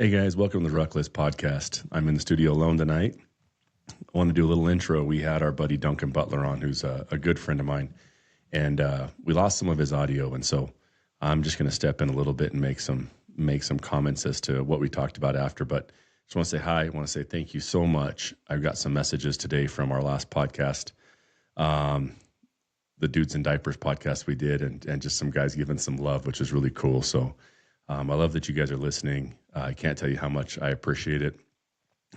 Hey guys, welcome to the RuckList podcast. I'm in the studio alone tonight. I want to do a little intro. We had our buddy Duncan Butler on, who's a good friend of mine, and we lost some of his audio, and so I'm just going to step in a little bit and make some comments as to what we talked about after. But just want to say hi. I want to say thank you so much. I've got some messages today from our last podcast, the Dudes in Diapers podcast we did, and just some guys giving some love, which is really cool. So I love that you guys are listening. I can't tell you how much I appreciate it.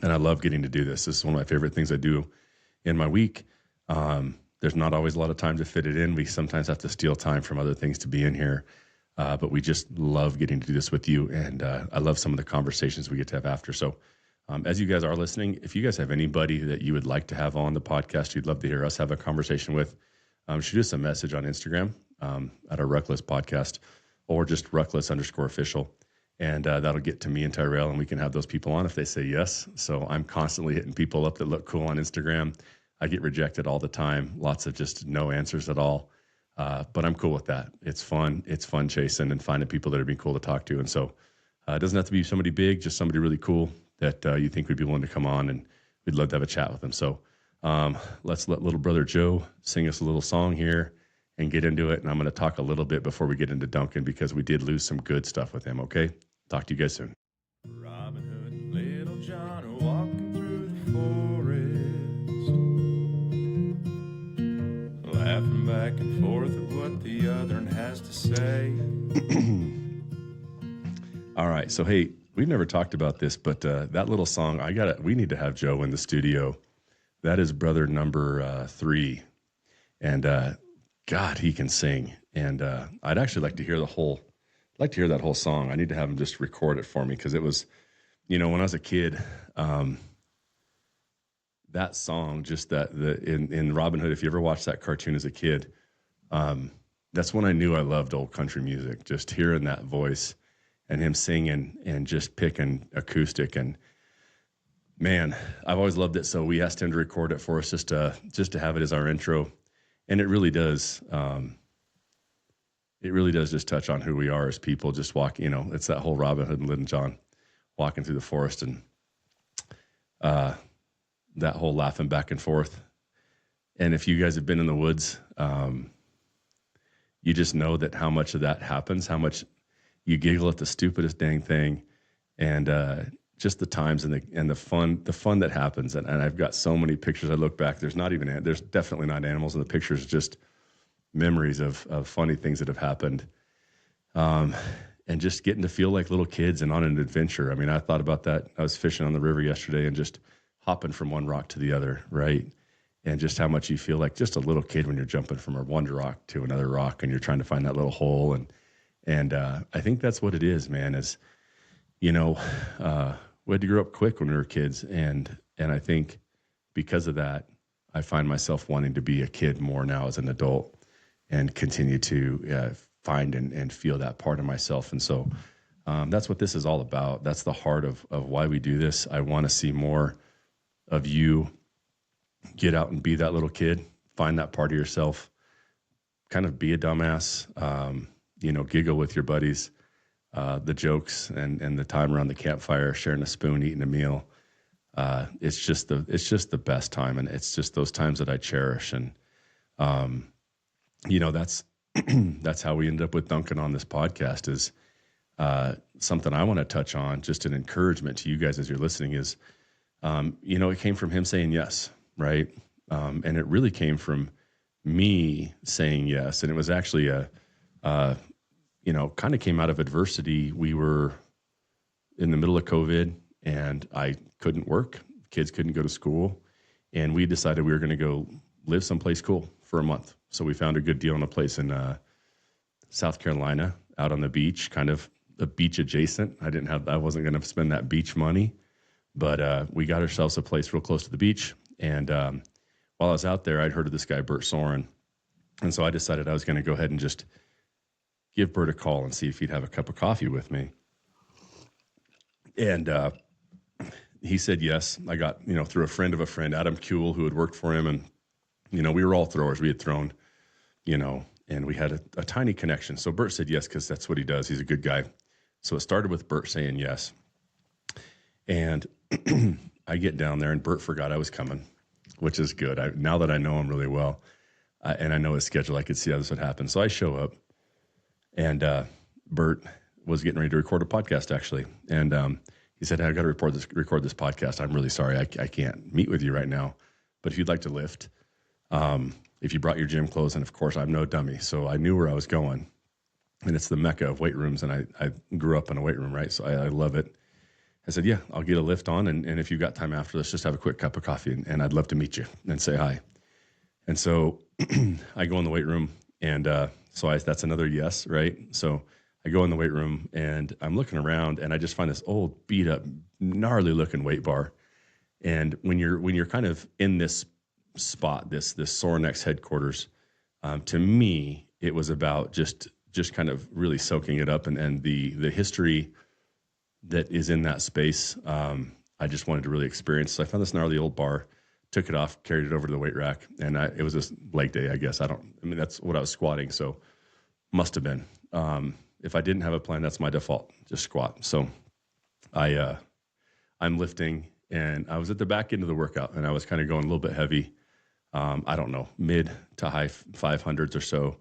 And I love getting to do this. This is one of my favorite things I do in my week. There's not always a lot of time to fit it in. We sometimes have to steal time from other things to be in here. But we just love getting to do this with you. And I love some of the conversations we get to have after. So as you guys are listening, if you guys have anybody that you would like to have on the podcast, you'd love to hear us have a conversation with, shoot us a message on Instagram at our RuckList podcast, or just RuckList_official. And that'll get to me and Tyrell, and we can have those people on if they say yes. So I'm constantly hitting people up that look cool on Instagram. I get rejected all the time. Lots of just no answers at all. But I'm cool with that. It's fun. It's fun chasing and finding people that are being cool to talk to. And so it doesn't have to be somebody big, just somebody really cool that you think would be willing to come on, and we'd love to have a chat with them. So let's let little brother Joe sing us a little song here and get into it. And I'm going to talk a little bit before we get into Duncan, because we did lose some good stuff with him. Okay. Talk to you guys soon. Robin Hood and Little John are walking through the forest, laughing back and forth at what the other one has to say. All right. So, hey, we've never talked about this, but that little song, we need to have Joe in the studio. That is brother number 3. And, God, he can sing. And I'd actually like to hear that whole song. I need to have him just record it for me, because it was, when I was a kid, that song, just in Robin Hood, if you ever watched that cartoon as a kid, that's when I knew I loved old country music, just hearing that voice and him singing and just picking acoustic. And man, I've always loved it. So we asked him to record it for us just to have it as our intro. And it really does. It really does just touch on who we are as people. Just walking, it's that whole Robin Hood and Little John walking through the forest, and that whole laughing back and forth. And if you guys have been in the woods, you just know that how much of that happens, how much you giggle at the stupidest dang thing, and just the times and the fun that happens. And I've got so many pictures. I look back, there's definitely not animals in the pictures, just memories of funny things that have happened. And just getting to feel like little kids and on an adventure. I mean, I thought about that. I was fishing on the river yesterday and just hopping from one rock to the other, right? And just how much you feel like just a little kid when you're jumping from one rock to another rock and you're trying to find that little hole. And I think that's what it is, man, is, we had to grow up quick when we were kids. And I think because of that, I find myself wanting to be a kid more now as an adult and continue to find and feel that part of myself. And so that's what this is all about. That's the heart of why we do this. I want to see more of you get out and be that little kid, find that part of yourself, kind of be a dumbass, giggle with your buddies, the jokes and the time around the campfire, sharing a spoon, eating a meal. It's just the best time. And it's just those times that I cherish. And, that's how we ended up with Duncan on this podcast, is something I want to touch on, just an encouragement to you guys as you're listening is, it came from him saying yes, right? And it really came from me saying yes. And it was actually kind of came out of adversity. We were in the middle of COVID and I couldn't work. Kids couldn't go to school. And we decided we were going to go live someplace cool for a month. So we found a good deal on a place in South Carolina, out on the beach, kind of a beach adjacent. I wasn't going to spend that beach money, but we got ourselves a place real close to the beach. And while I was out there, I'd heard of this guy, Bert Soren. And so I decided I was going to go ahead and just give Bert a call and see if he'd have a cup of coffee with me. And he said yes. I got, through a friend of a friend, Adam Kuehl, who had worked for him. And, we were all throwers. We had thrown, and we had a tiny connection. So Bert said yes, because that's what he does. He's a good guy. So it started with Bert saying yes. And I get down there, and Bert forgot I was coming, which is good. Now that I know him really well, and I know his schedule, I could see how this would happen. So I show up, and Bert was getting ready to record a podcast, actually. And he said, hey, I got to record this podcast. I'm really sorry. I can't meet with you right now. But if you'd like to lift, if you brought your gym clothes, and of course, I'm no dummy. So I knew where I was going. And it's the mecca of weight rooms. And I grew up in a weight room, right? So I love it. I said, yeah, I'll get a lift on. And if you've got time after, let's just have a quick cup of coffee. And I'd love to meet you and say hi. And so I go in the weight room. And that's another yes, right? So I go in the weight room, and I'm looking around, and I just find this old, beat up, gnarly looking weight bar. And when you're kind of in this spot, this Sorinex headquarters, to me, it was about just kind of really soaking it up, and the history that is in that space. I just wanted to really experience. So I found this gnarly old bar, took it off, carried it over to the weight rack, and it was a leg day, I guess. That's what I was squatting, so must have been. If I didn't have a plan, that's my default, just squat. So I'm lifting, and I was at the back end of the workout, and I was kind of going a little bit heavy. I don't know, mid to high 500s or so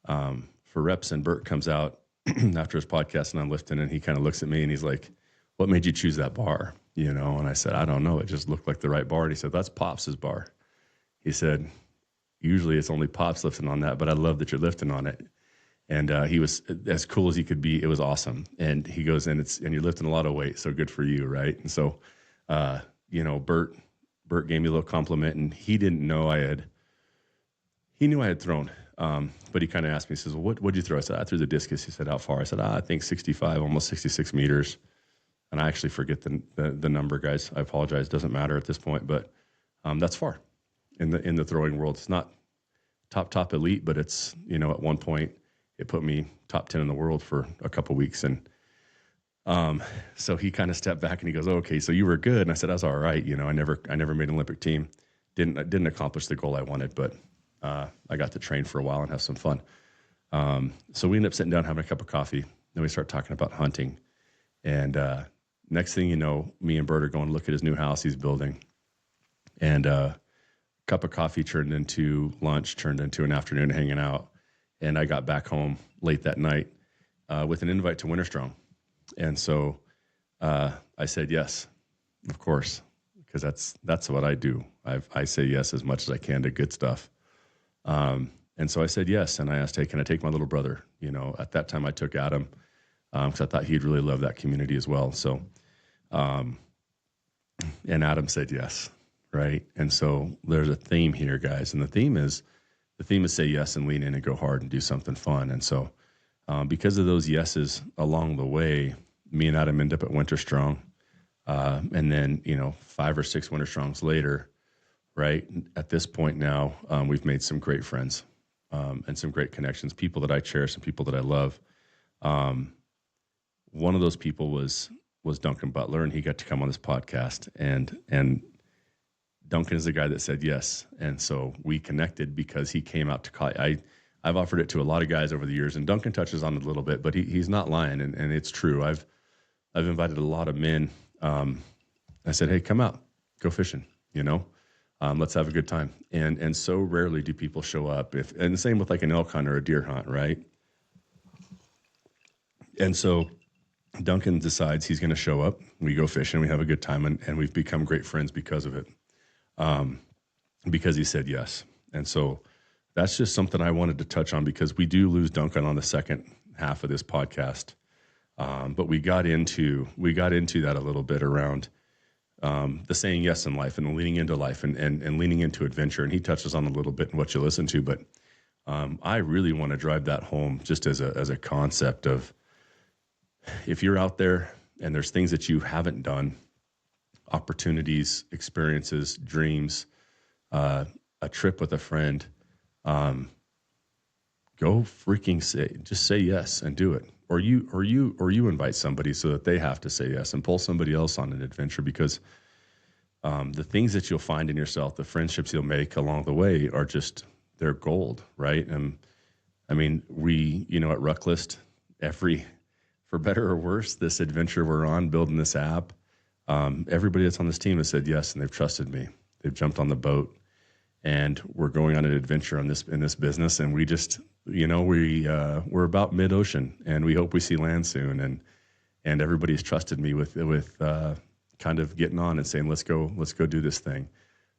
for reps. And Bert comes out after his podcast, and I'm lifting, and he kind of looks at me, and he's like, what made you choose that bar? And I said, I don't know. It just looked like the right bar. And he said, that's Pops's bar. He said, usually it's only Pops lifting on that, but I love that you're lifting on it. And he was as cool as he could be. It was awesome. And he goes, and you're lifting a lot of weight, so good for you, right? And so, Bert gave me a little compliment, and he didn't know he knew I had thrown, but he kind of asked me, he says, well, what'd you throw? I said, I threw the discus. He said, how far? I said, I think 65, almost 66 meters. And I actually forget the number, guys. I apologize. Doesn't matter at this point, but that's far in the throwing world. It's not top elite, but it's, at one point it put me top 10 in the world for a couple weeks. And so he kind of stepped back, and he goes, oh, okay, so you were good. And I said, I was all right. I never made an Olympic team. Didn't accomplish the goal I wanted, but I got to train for a while and have some fun. So we ended up sitting down, having a cup of coffee. Then we start talking about hunting. And next thing you know, me and Bert are going to look at his new house he's building. And cup of coffee turned into lunch, turned into an afternoon hanging out. And I got back home late that night with an invite to Winter Strong. And so I said yes, of course, because that's what I do. I say yes as much as I can to good stuff. And so I said yes, and I asked, hey, can I take my little brother? At that time I took Adam because I thought he'd really love that community as well. So, and Adam said yes, right? And so there's a theme here, guys, and the theme is say yes and lean in and go hard and do something fun. And so because of those yeses along the way, me and Adam end up at Winter Strong. And then, 5 or 6 Winter Strongs later, right, at this point now, we've made some great friends and some great connections, people that I cherish and people that I love. One of those people was Duncan Butler, and he got to come on this podcast. And Duncan is the guy that said yes. And so we connected because he came out to college. I've offered it to a lot of guys over the years, and Duncan touches on it a little bit, but he's not lying, and it's true. I've invited a lot of men. I said, hey, come out, go fishing, let's have a good time. And so rarely do people show up. And the same with like an elk hunt or a deer hunt, right? And so Duncan decides he's going to show up. We go fishing, we have a good time, and we've become great friends because of it, because he said yes. And so that's just something I wanted to touch on, because we do lose Duncan on the second half of this podcast. But we got into that a little bit around the saying yes in life and the leaning into life and leaning into adventure. And he touches on a little bit in what you listen to, but I really want to drive that home just as a concept of, if you're out there and there's things that you haven't done, opportunities, experiences, dreams, a trip with a friend, go freaking say yes and do it. Or you invite somebody so that they have to say yes, and pull somebody else on an adventure, because the things that you'll find in yourself, the friendships you'll make along the way are just, they're gold, right? And I mean, we, at RuckList, for better or worse, this adventure we're on building this app, everybody that's on this team has said yes, and they've trusted me. They've jumped on the boat, and we're going on an adventure in this business. And we just, we're about mid ocean, and we hope we see land soon. And everybody's trusted me with kind of getting on and saying, let's go do this thing.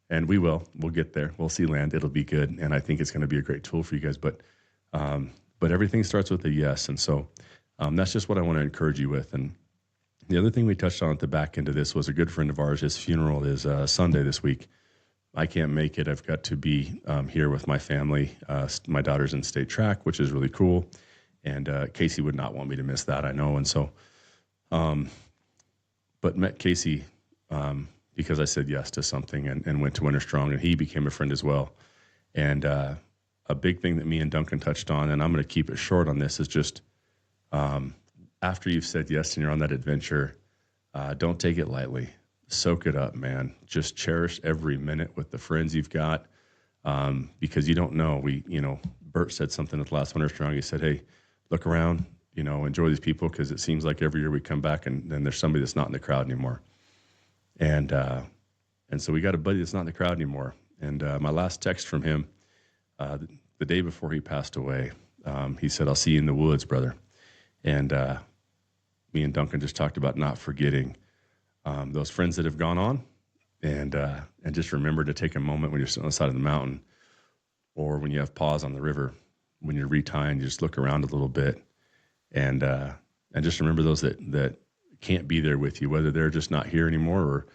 And we'll get there. We'll see land. It'll be good. And I think it's going to be a great tool for you guys. But everything starts with a yes. And so that's just what I want to encourage you with. And the other thing we touched on at the back end of this was a good friend of ours. His funeral is Sunday this week. I can't make it. I've got to be here with my family. My daughter's in state track, which is really cool. And Casey would not want me to miss that, I know. And so, but met Casey because I said yes to something and went to Winter Strong, and he became a friend as well. And a big thing that me and Duncan touched on, and I'm going to keep it short on this, is just after you've said yes and you're on that adventure, don't take it lightly. Soak it up, man. Just cherish every minute with the friends you've got, because you don't know. Bert said something at the last Winter Strong. He said, hey, look around, enjoy these people, because it seems like every year we come back and then there's somebody that's not in the crowd anymore. And so we got a buddy that's not in the crowd anymore. And my last text from him, the day before he passed away, he said, I'll see you in the woods, brother. And me and Duncan just talked about not forgetting those friends that have gone on, and just remember to take a moment when you're sitting on the side of the mountain, or when you have pause on the river, when you're retying, you just look around a little bit, and just remember those that can't be there with you, whether they're just not here anymore, or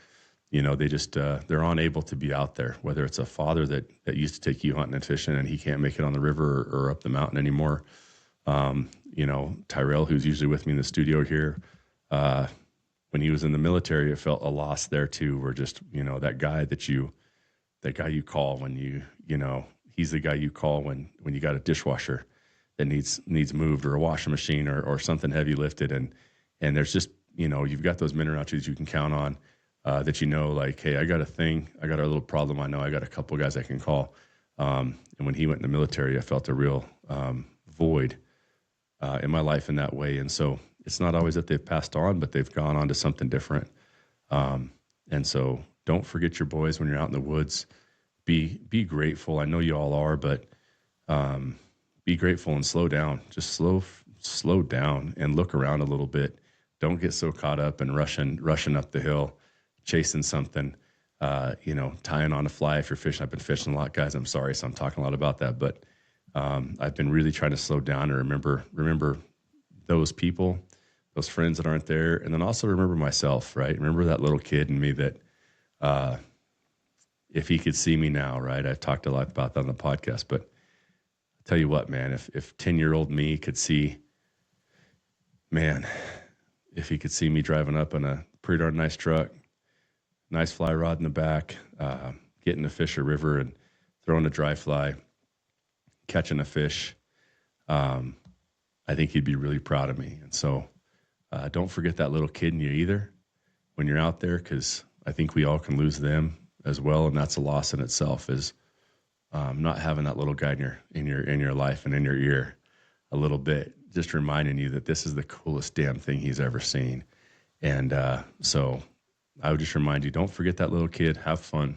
they just they're unable to be out there. Whether it's a father that used to take you hunting and fishing, and he can't make it on the river or up the mountain anymore. Tyrell, who's usually with me in the studio here, when he was in the military, it felt a loss there too. We're just, that guy you call when he's the guy you call when you got a dishwasher that needs moved, or a washing machine, or something heavy lifted. And there's just, you've got those men around you that you can count on, that like, hey, I got a little problem. I know I got a couple guys I can call. And when he went in the military, I felt a real void in my life in that way. And so it's not always that they've passed on, but they've gone on to something different. And so don't forget your boys when you're out in the woods. Be grateful. I know you all are, but be grateful and slow down. Just slow down and look around a little bit. Don't get so caught up and rushing up the hill, chasing something, tying on a fly if you're fishing. I've been fishing a lot, guys. I'm sorry, so I'm talking a lot about that, but I've been really trying to slow down and remember those people, those friends that aren't there, and then also remember myself, right? Remember that little kid in me that, if he could see me now, right? I've talked a lot about that on the podcast, but I'll tell you what, man, if 10-year-old me could see, man, if he could see me driving up in a pretty darn nice truck, nice fly rod in the back, getting to fish a river and throwing a dry fly, catching a fish, I think he'd be really proud of me. And so don't forget that little kid in you either when you're out there, because I think we all can lose them as well, and that's a loss in itself, is not having that little guy in your life and in your ear a little bit, just reminding you that this is the coolest damn thing he's ever seen. And so I would just remind you, don't forget that little kid. Have fun,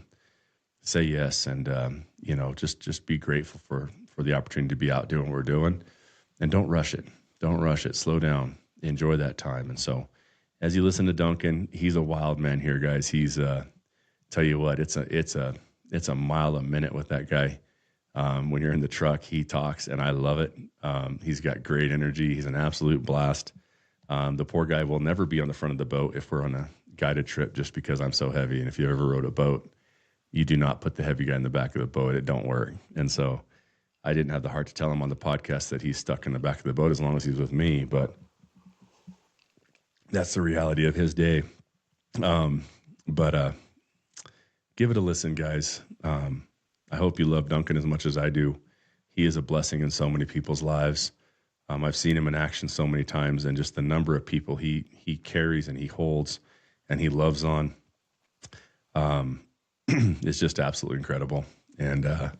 say yes, and just be grateful for the opportunity to be out doing what we're doing, and don't rush it. Don't rush it. Slow down. Enjoy that time. And so, as you listen to Duncan, he's a wild man here, guys. He's tell you what, it's a mile a minute with that guy. When you're in the truck, he talks, and I love it. He's got great energy. He's an absolute blast. The poor guy will never be on the front of the boat if we're on a guided trip, just because I'm so heavy. And if you ever rode a boat, you do not put the heavy guy in the back of the boat. It don't work. And so I didn't have the heart to tell him on the podcast that he's stuck in the back of the boat as long as he's with me, but that's the reality of his day. But give it a listen, guys. I hope you love Duncan as much as I do. He is a blessing in so many people's lives. I've seen him in action so many times, and just the number of people he carries and he holds and he loves on, it's just absolutely incredible. And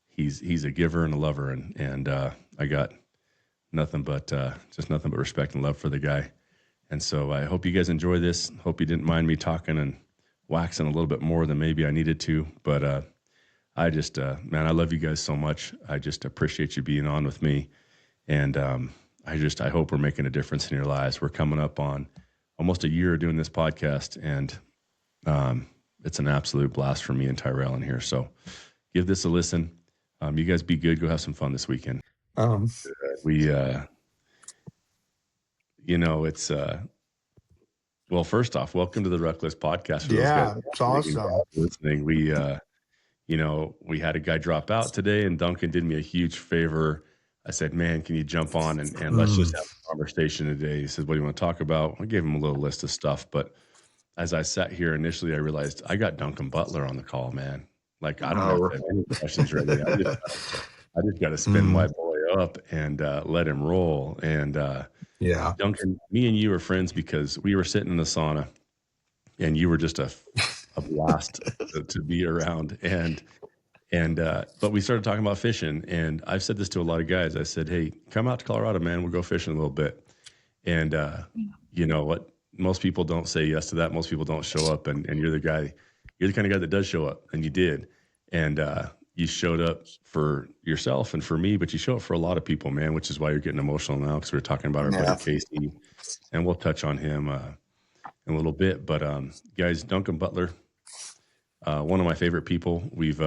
he's a giver and a lover, and I got nothing but respect and love for the guy. And so I hope you guys enjoy this. Hope you didn't mind me talking and waxing a little bit more than maybe I needed to. But I just, man, I love you guys so much. I just appreciate you being on with me. And I hope we're making a difference in your lives. We're coming up on almost a year doing this podcast, and it's an absolute blast for me and Tyrell in here. So give this a listen. You guys be good. Go have some fun this weekend. Um, We, it's, well, first off, welcome to the RuckList podcast. For those yeah, guys it's awesome. listening. We had a guy drop out today, and Duncan did me a huge favor. I said, man, can you jump on and let's just have a conversation today? He said, what do you want to talk about? I gave him a little list of stuff, but as I sat here initially, I realized I got Duncan Butler on the call, man. Like, I don't know if I have any questions ready. I just got to spin my boy up and let him roll. And Yeah. Duncan, me and you are friends because we were sitting in the sauna, and you were just a blast to be around. But we started talking about fishing, and I've said this to a lot of guys. I said, hey, come out to Colorado, man. We'll go fishing a little bit. And you know what? Most people don't say yes to that. Most people don't show up, and you're the kind of guy that does show up, and you did. And you showed up for yourself and for me, but you show up for a lot of people, man, which is why you're getting emotional now, because we're talking about our buddy Casey, and we'll touch on him in a little bit. But guys, Duncan Butler, one of my favorite people. We've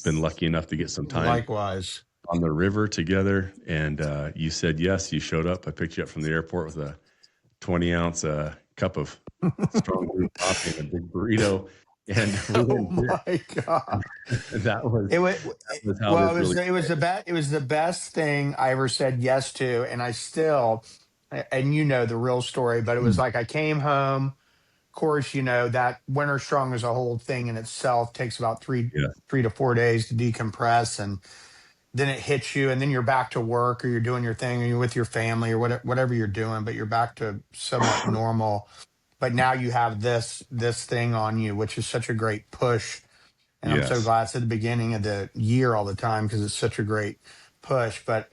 been lucky enough to get some time Likewise. on the river together, and you said yes. You showed up. I picked you up from the airport with a 20-ounce cup of strong brew coffee and a big burrito. And Oh my God. that was Well, it was the best thing I ever said yes to. And I still, and you know the real story, but it was like I came home. Of course, you know, that winter strong is a whole thing in itself, takes about three to 4 days to decompress. And then it hits you, and then you're back to work, or you're doing your thing, or you're with your family, or whatever you're doing, but you're back to somewhat normal. But now you have this thing on you, which is such a great push. And I'm so glad it's at the beginning of the year all the time, because it's such a great push. But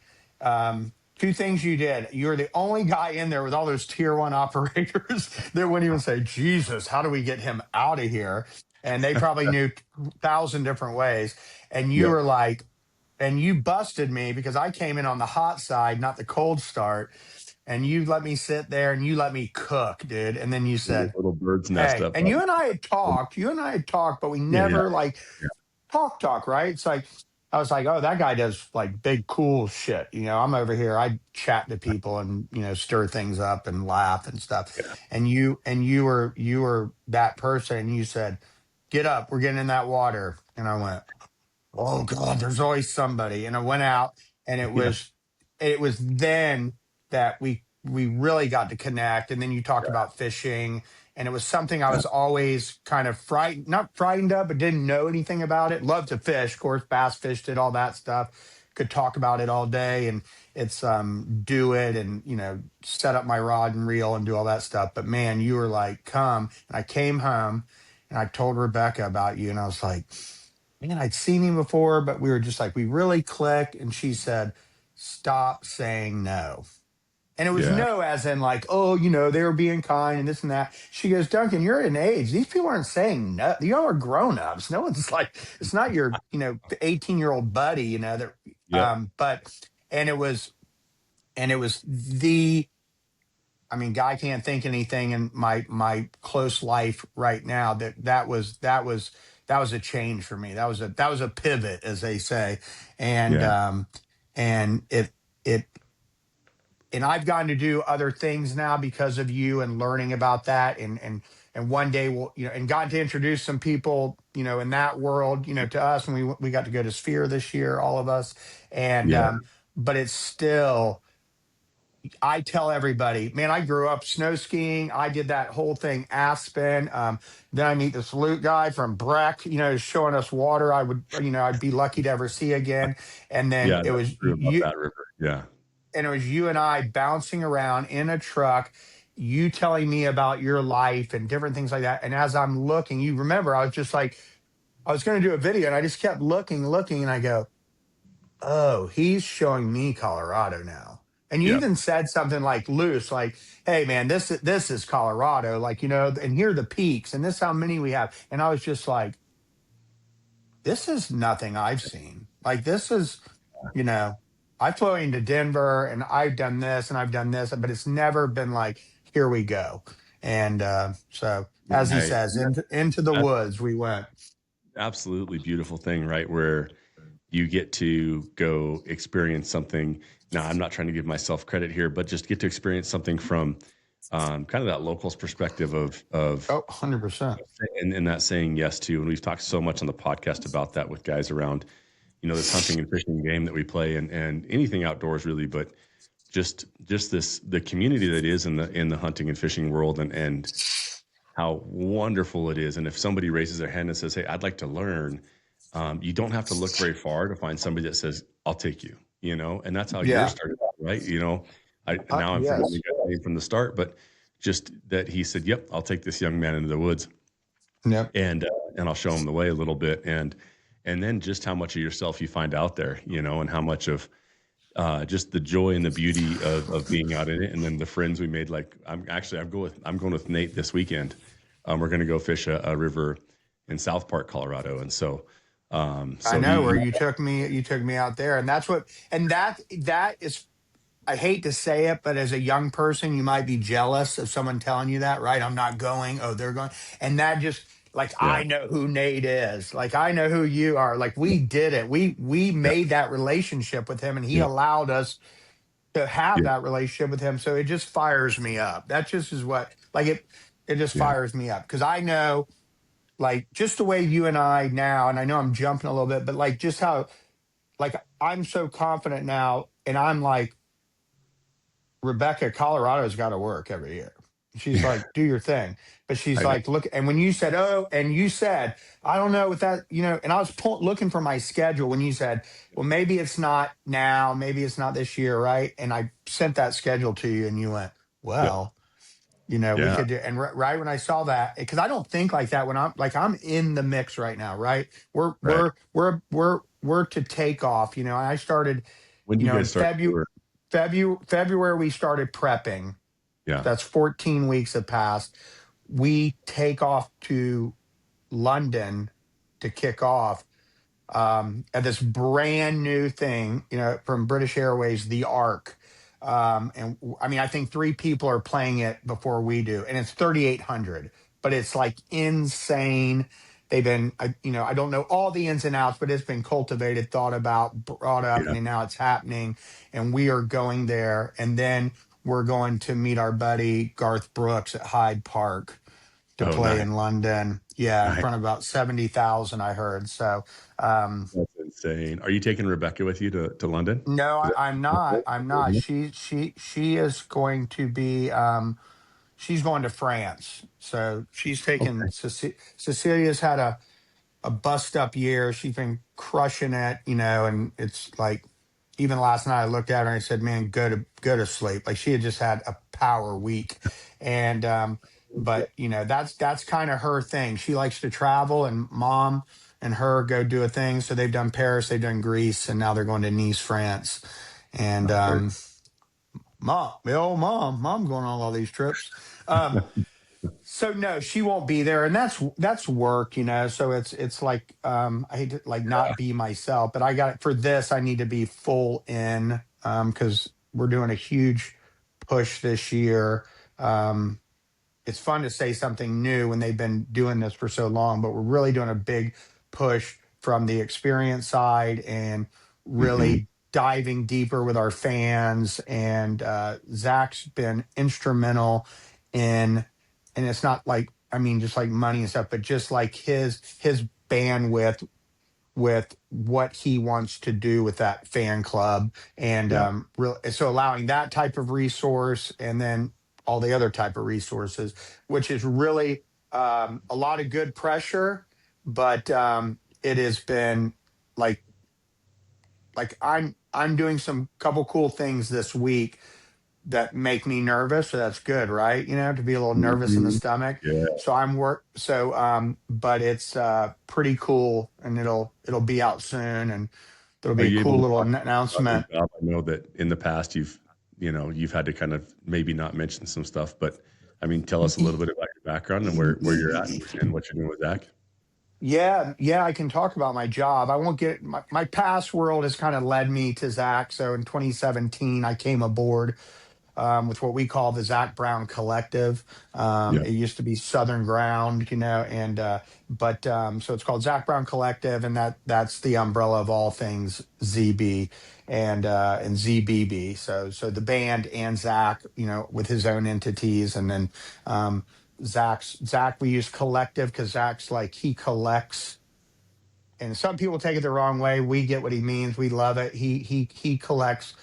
two things you did. You're the only guy in there with all those tier one operators that wouldn't even say, Jesus, how do we get him out of here? And they probably knew 1,000 different ways. And you were like, and you busted me because I came in on the hot side, not the cold start. And you let me sit there and you let me cook, dude. And then you said, little bird's nest hey, up. and you and I had talked, but we never talk, right? It's like, I was like, oh, that guy does like big, cool shit. You know, I'm over here. I chat to people and, you know, stir things up and laugh and stuff. Yeah. And you were that person. And you said, get up, we're getting in that water. And I went, oh God, there's always somebody. And I went out, and it was then that we really got to connect. And then you talked about fishing, and it was something I was always kind of not frightened of, but didn't know anything about it. Loved to fish, of course, bass fished it, all that stuff. Could talk about it all day, and it's do it, and you know, set up my rod and reel and do all that stuff. But man, you were like, come. And I came home, and I told Rebecca about you, and I was like, man, I'd seen him before, but we were just like, we really clicked. And she said, stop saying no. And it was no as in like, oh, you know, they were being kind and this and that. She goes, Duncan, you're an age. These people aren't saying no. Y'all are grown-ups. No one's like, it's not your, you know, 18-year-old buddy, you know, that, and it was I mean, guy can't think anything in my close life right now that was a change for me. That was a pivot, as they say. And and it and I've gotten to do other things now because of you and learning about that, and one day we'll, you know, and gotten to introduce some people, you know, in that world, you know, to us. And we got to go to Sphere this year, all of us. And but it's still, I tell everybody, man, I grew up snow skiing. I did that whole thing, Aspen. Then I meet this Luke guy from Breck, you know, showing us water I'd be lucky to ever see again. And then it was you, that river. and it was you and I bouncing around in a truck, you telling me about your life and different things like that. And as I'm looking, you remember, I was just like, I was going to do a video, and I just kept looking, and I go, oh, he's showing me Colorado now. And you Yeah. even said something like loose, like, "Hey, man, this is Colorado, like, and here are the peaks, and this is how many we have." And I was just like, "This is nothing I've seen. Like, this is, you know, I flew into Denver, and I've done this, and I've done this, but it's never been like, here we go." And so, as he Right. says, And into the that's woods we went. absolutely beautiful thing, right? Where you get to go experience something. Now, I'm not trying to give myself credit here, but just get to experience something from kind of that local's perspective of Oh, 100%. and that saying yes to. And we've talked so much on the podcast about that with guys around, this hunting and fishing game that we play and anything outdoors really, but just this the community that is in the hunting and fishing world and how wonderful it is. And if somebody raises their hand and says, "Hey, I'd like to learn," you don't have to look very far to find somebody that says, "I'll take you," and that's how yours Yeah. started out, right? Now I'm forgetting the Yes. guy's name from the start, but just that he said, "Yep, I'll take this young man into the woods Yep. and I'll show him the way a little bit." And then just how much of yourself you find out there, and how much of just the joy and the beauty of being out in it. And then the friends we made, like I'm going with Nate this weekend. We're going to go fish a river in South Park, Colorado. And so, I so know where he, you took me. You took me out there, and that is. I hate to say it, but as a young person, you might be jealous of someone telling you that, right? I'm not going. Oh, they're going, and that just like yeah, I know who Nate is. Like I know who you are. Like we did it. We yeah, made that relationship with him, and he yeah, allowed us to have yeah, that relationship with him. So it just fires me up. That just is what like it. It just yeah, fires me up because I know like just the way you and I now, and I know I'm jumping a little bit, but like just how like I'm so confident now, and I'm like, Rebecca, Colorado's got to work every year. She's yeah. like, do your thing. But she's I know. like, look, and when you said, oh, and you said, I don't know with that, and I was looking for my schedule when you said, well, maybe it's not now, maybe it's not this year, right? And I sent that schedule to you, and you went, Yep. well, we Yeah. could do, and right when I saw that, because I don't think like that when I'm in the mix right now, right? We're Right. we're we're we're we're to take off, and I started, When do you in guys start the tour? February we started prepping. Yeah. That's 14 weeks have passed. We take off to London to kick off at this brand new thing, from British Airways, the Arc. And I mean, I think three people are playing it before we do, and it's 3,800, but it's like insane. They've been, I don't know all the ins and outs, but it's been cultivated, thought about, brought up, Yeah. and now it's happening. And we are going there, and then we're going to meet our buddy Garth Brooks at Hyde Park to Oh, play nice. in London. Yeah, in Nice. front of about 70,000, I heard. So, That's insane. Are you taking Rebecca with you to London? no, Is I'm not. I'm not. that, She is going to be. She's going to France. So she's taking. okay. Cecilia's had a bust up year. She's been crushing it, and it's like even last night I looked at her and I said, "Man, go to sleep." Like she had just had a power week, and but that's kind of her thing. She likes to travel, and mom and her go do a thing. So they've done Paris, they've done Greece, and now they're going to Nice, France. And Very mom going on all these trips. Um, so no, she won't be there, and that's work, So it's like I hate to like not be myself, but I got it for this. I need to be full in because we're doing a huge push this year. Um, it's fun to say something new when they've been doing this for so long, but we're really doing a big push from the experience side and hmm really diving deeper with our fans. And Zach's been instrumental in, and it's not like, I mean, just like money and stuff, but just like his bandwidth with what he wants to do with that fan club and Yeah. so allowing that type of resource and then all the other type of resources, which is really a lot of good pressure, but it has been like I'm doing some couple cool things this week that make me nervous. So that's good, right? To be a little nervous in the hmm stomach. Yeah. So but it's pretty cool, and it'll be out soon, and there'll Are be a you able cool to little talk about your announcement. job? I know that in the past you've had to kind of maybe not mention some stuff, but I mean, tell us a little bit about your background and where you're at and what you're doing with Zach. Yeah, yeah, I can talk about my job. I won't get my past world has kind of led me to Zach. So in 2017, I came aboard with what we call the Zach Brown Collective. Yeah. It used to be Southern Ground, and but so it's called Zach Brown Collective, and that's the umbrella of all things ZB and ZBB. So the band and Zach, with his own entities, and then Zach. We use collective because Zach's like he collects, and some people take it the wrong way. We get what he means. We love it. He collects.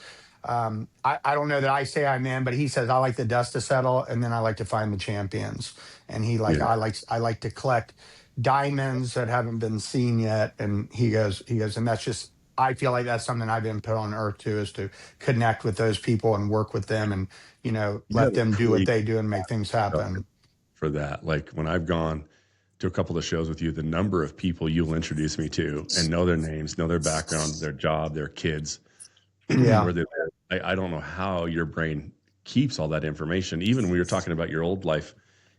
I don't know that I say I'm in, but he says I like the dust to settle, and then I like to find the champions. And Yeah. I like to collect diamonds that haven't been seen yet. And he goes, and that's just I feel like that's something I've been put on earth to is to connect with those people and work with them and You let have a them do what crazy they do and make things Duncan, happen. for that. Like when I've gone to a couple of shows with you, the number of people you'll introduce me to and know their names, know their background, their job, their kids, Yeah, where they live. I don't know how your brain keeps all that information. Even we were talking about your old life,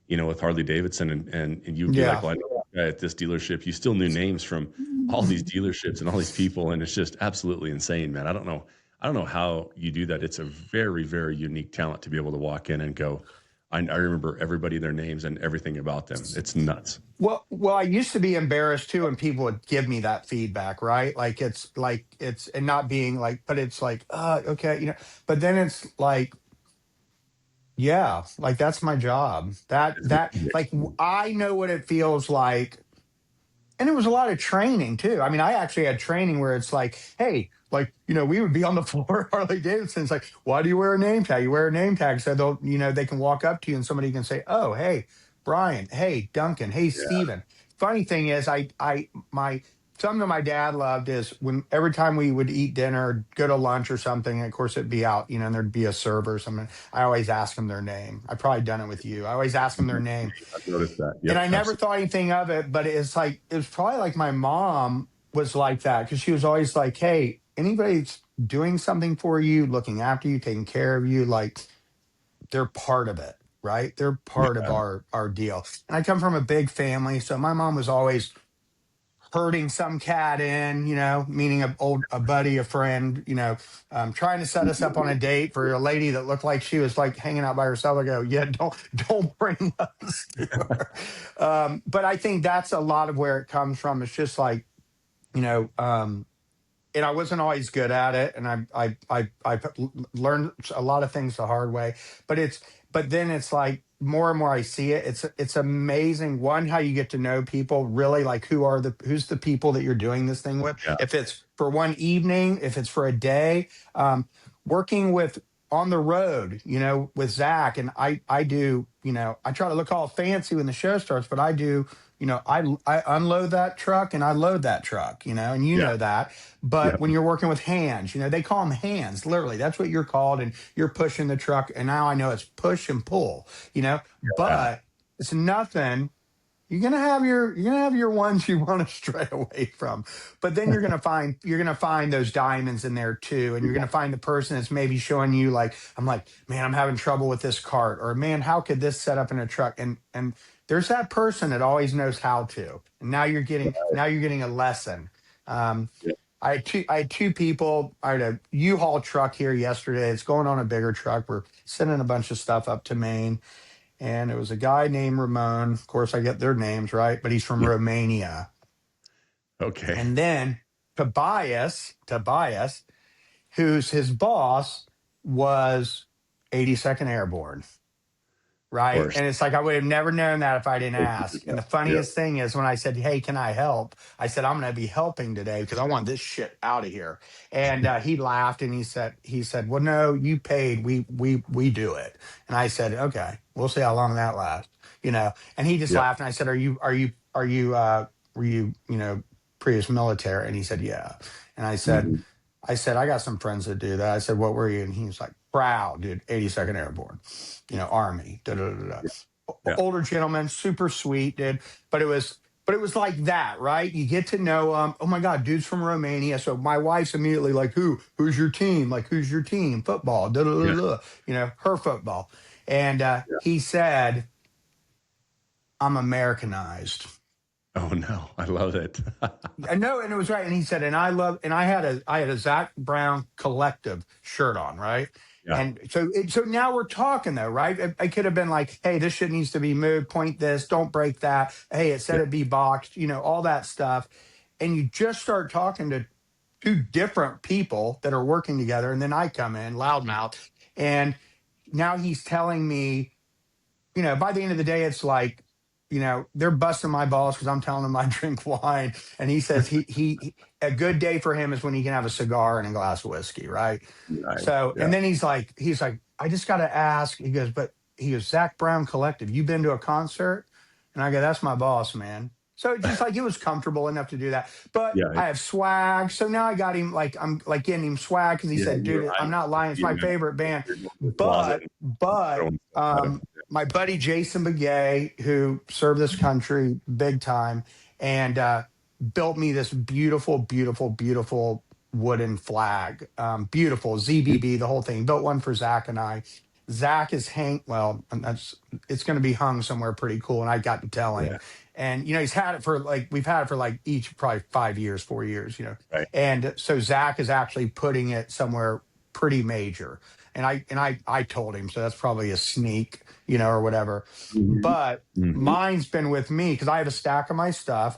with Harley Davidson, and you'd be like, yeah. well, I know that guy at this dealership. You still knew names from all these dealerships and all these people, and it's just absolutely insane, man. I don't know how you do that. It's a very, very unique talent to be able to walk in and go, I remember everybody, their names and everything about them. It's nuts. Well, I used to be embarrassed too, and people would give me that feedback, right? And not being like, but it's like, okay, But then it's like, yeah, like that's my job. I know what it feels like, and it was a lot of training too. I mean, I actually had training where it's like, hey, we would be on the floor, Harley Davidson. It's like, why do you wear a name tag? You wear a name tag so they can walk up to you and somebody can say, oh, hey, Brian, hey, Duncan, hey, Yeah. Steven. Funny thing is, something that my dad loved is when every time we would eat dinner, go to lunch or something, and of course it'd be out, and there'd be a server or something. I always ask them their name. I probably done it with you. I always ask them their name. I've noticed that. And Yep. I never Absolutely. thought anything of it, but it was probably like my mom was like that because she was always like, hey, anybody's doing something for you, looking after you, taking care of you, like they're part of it, right? They're part of Yeah. our deal. And I come from a big family, so my mom was always herding some cat in, meaning a buddy, a friend, trying to set us up on a date for a lady that looked like she was like hanging out by herself. I go, yeah, don't bring us to her. But I think that's a lot of where it comes from. It's just like, you know, um, and I wasn't always good at it, and I learned a lot of things the hard way. But then it's like more and more I see it. It's amazing. One, how you get to know people really, like who's the people that you're doing this thing with. Yeah. If it's for one evening, if it's for a day, working with on the road, with Zach, and I do, I try to look all fancy when the show starts, but I do. I unload that truck and I load that truck, and you Yeah. know that. But Yep. when you're working with hands, they call them hands, literally. That's what you're called. And you're pushing the truck. And now I know it's push and pull, Yeah. but it's nothing. You're gonna have your ones you want to stray away from, but then you're gonna find those diamonds in there too, and you're gonna find the person that's maybe showing you like, I'm like, man, I'm having trouble with this cart, or man, how could this set up in a truck? And there's that person that always knows how to, and now you're getting a lesson. Um, Yeah. I had two people. I had a U-Haul truck here yesterday. It's going on a bigger truck. We're sending a bunch of stuff up to Maine, and it was a guy named Ramon. Of course, I get their names right, but he's from Yeah. Romania. Okay. And then Tobias, who's his boss, was 82nd Airborne. Of Right. course. And it's like, I would have never known that if I didn't ask. And the Yeah. funniest thing is when I said, hey, can I help? I said, I'm going to be helping today because I want this shit out of here. And he laughed and he said, well, no, you paid. We do it. And I said, okay, we'll see how long that lasts. And he just Yeah. laughed. And I said, were you, previous military? And he said, yeah. And Mhm. I said, I got some friends that do that. I said, what were you? And he was like, proud, dude, 82nd Airborne, Army, da da da da. Yeah. Older gentleman, super sweet, dude. But it was but it was like that, right? You get to know oh my God, dude's from Romania. So my wife's immediately like, who's your team? Like, who's your team? Football, da, da, da, Yeah. da. Her football. And Yeah. he said, I'm Americanized. Oh no, I love it. I know, and it was right. And he said, and I had a Zach Brown collective shirt on, right? Yeah. And so now we're talking though, right? I could have been like, hey, this shit needs to be moved, point this, don't break that. Hey, it said Yeah. it be boxed, all that stuff. And you just start talking to two different people that are working together. And then I come in, loudmouth, and now he's telling me, by the end of the day, it's like, they're busting my balls because I'm telling them I drink wine. And he says a good day for him is when he can have a cigar and a glass of whiskey, right? Nice. So, Yeah. and then he's like, I just got to ask. He goes, Zach Brown Collective, you been to a concert? And I go, that's my boss, man. So it's just like it was comfortable enough to do that. But Yeah. I have swag. So now I got him I'm like getting him swag because he Yeah. said, You're dude, I'm not lying. It's you my know, favorite band. you're going to the closet But and but throwing stuff at him. my buddy Jason Begay, who served this country big time, and built me this beautiful, beautiful, beautiful wooden flag. Beautiful ZBB, the whole thing. Built one for Zach and I. Zach is and it's going to be hung somewhere pretty cool. And I got to tell him, Yeah. and he's had it for we've had it for each probably 5 years, 4 years, Right. and so Zach is actually putting it somewhere pretty major. And I told him, so that's probably a sneak, or whatever. Hmm. But Hmm. mine's been with me because I have a stack of my stuff